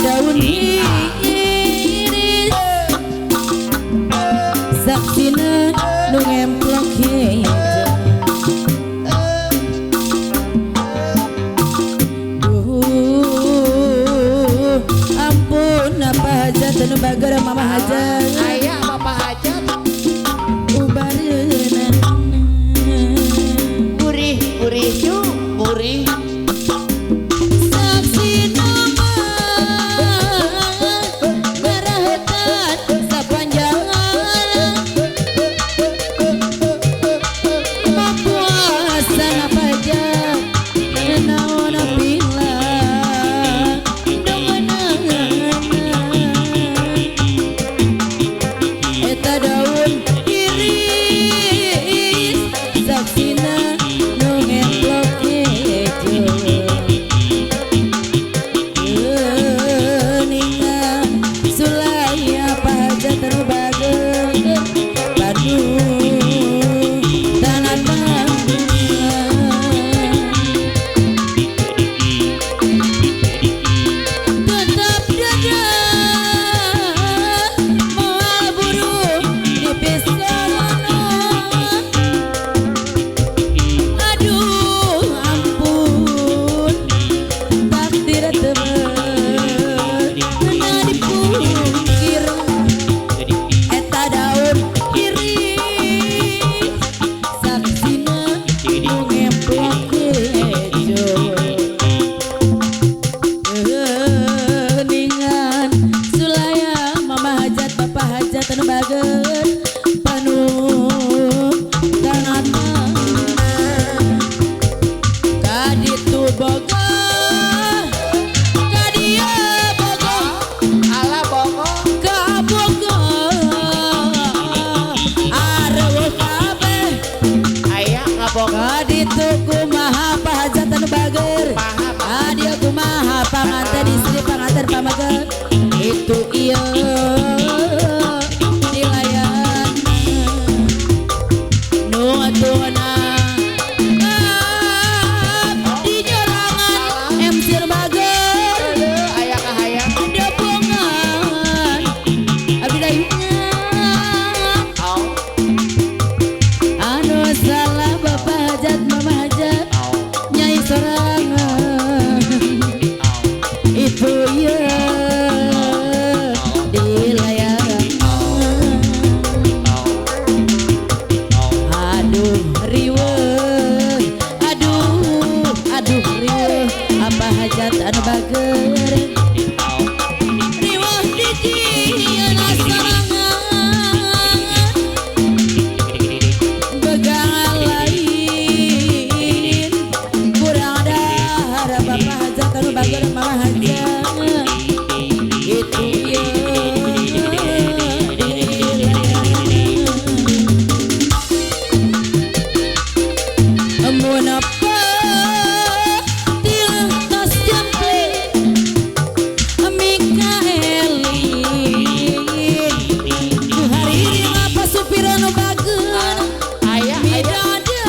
daun iris saksina nu ngemplok hijau. Ampun apa hajat anu bagara mama hajat aya bapak hajat ubareunana gurih cu gurih saksina ngarahetan sapanjang mapuasa napajak naon pila eta daun iris saksina nu ngemplok hijau. Geuningan sulaya pahajat anu bageun Bandung tanah tetap dada moal burung dipisarono. Aduh ampun takdir temen kena dipungkir eta daun iris saksina nu ngemplok hijau. Geuningan sulaya mama hajat papa hajat anu bageun panuh tanah kaditu boga kadia boga ala bogo ka boga areuh kabeh aya ngabogo kaditu kumaha pahajat anu bager paham adia kumaha panganten istri panganten pamageun itu ieu dilayan nu atuna di nyorangan emsir bager aya kahayang depongan abdi dayunya au anu salah bapak hajat mama hajat au nyai sorangan itu ya dilayan aduh riweuh aduh riweuh apa hajat anu bager riweuh di dieuna sorangan begangan lain kurang dahar bapak hajat anu bager mama hajat itu ya amun apa tilang tas jampe Mikaelin ku hariri apa supir anu bageun aya midada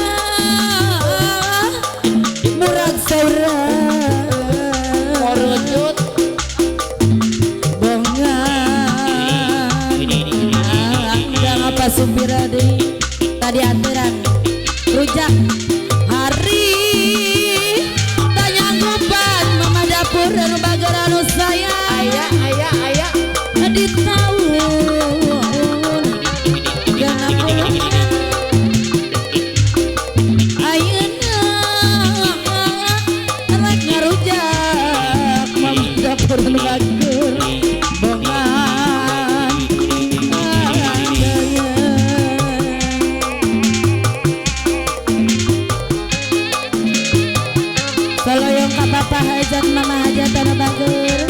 murag saurang morujut bongan andang apa supir deui tadi aturan rujak hari tanya ngubat mama dapur anu bager anu sayang aya di tahun genep puluh ayeuna rek ngarujak mama dapur anu bager bongan saloyong ka papa hajat mama hajat anu bager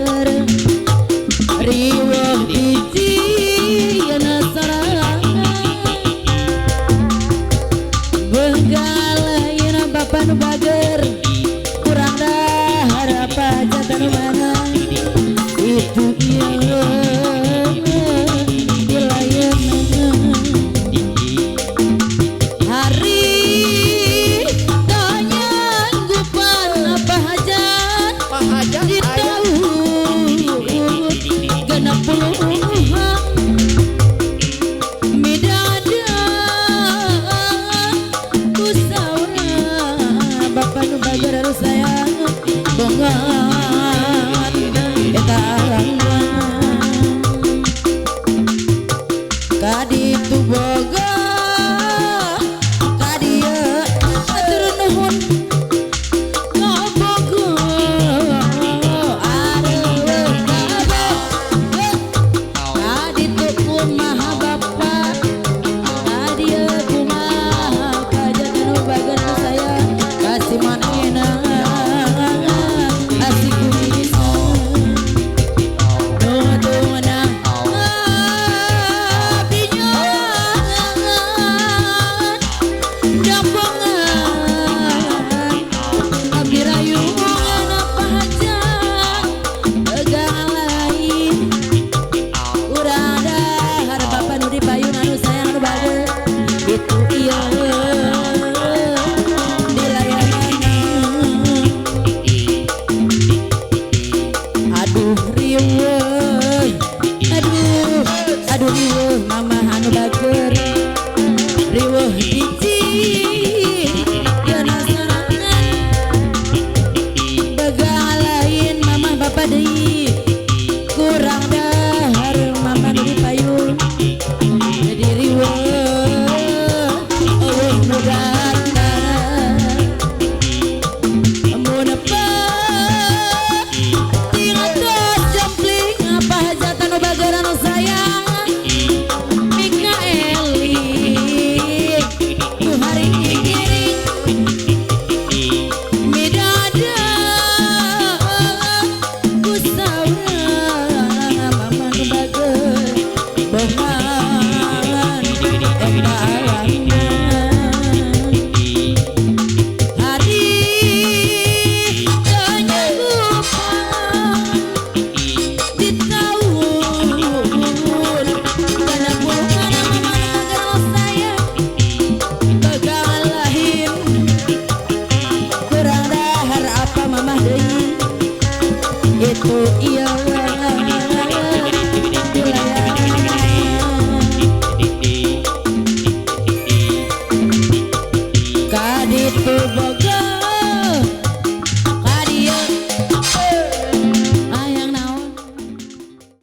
bager riweuh hiji yeuna sorangan begal yeuna bapa nu bager kurang dahar apa jatan nu mana itu ieu kaditu boga kadieu atur nuhun ngobogo areueuh kaditu kumaha bapa kadieu kumaha kajana nu bager nu sayang kasih manehna asih kumisna nuhunna aduh riweuh mama anu bager riweuh hiji yeuna sorangan begal lain mama bapa deui kurang dahar mama nu dipayun jadi riweuh eueuh nu datang mun tinggal tos jempling apa hajatan nu bager anu sayang itu iya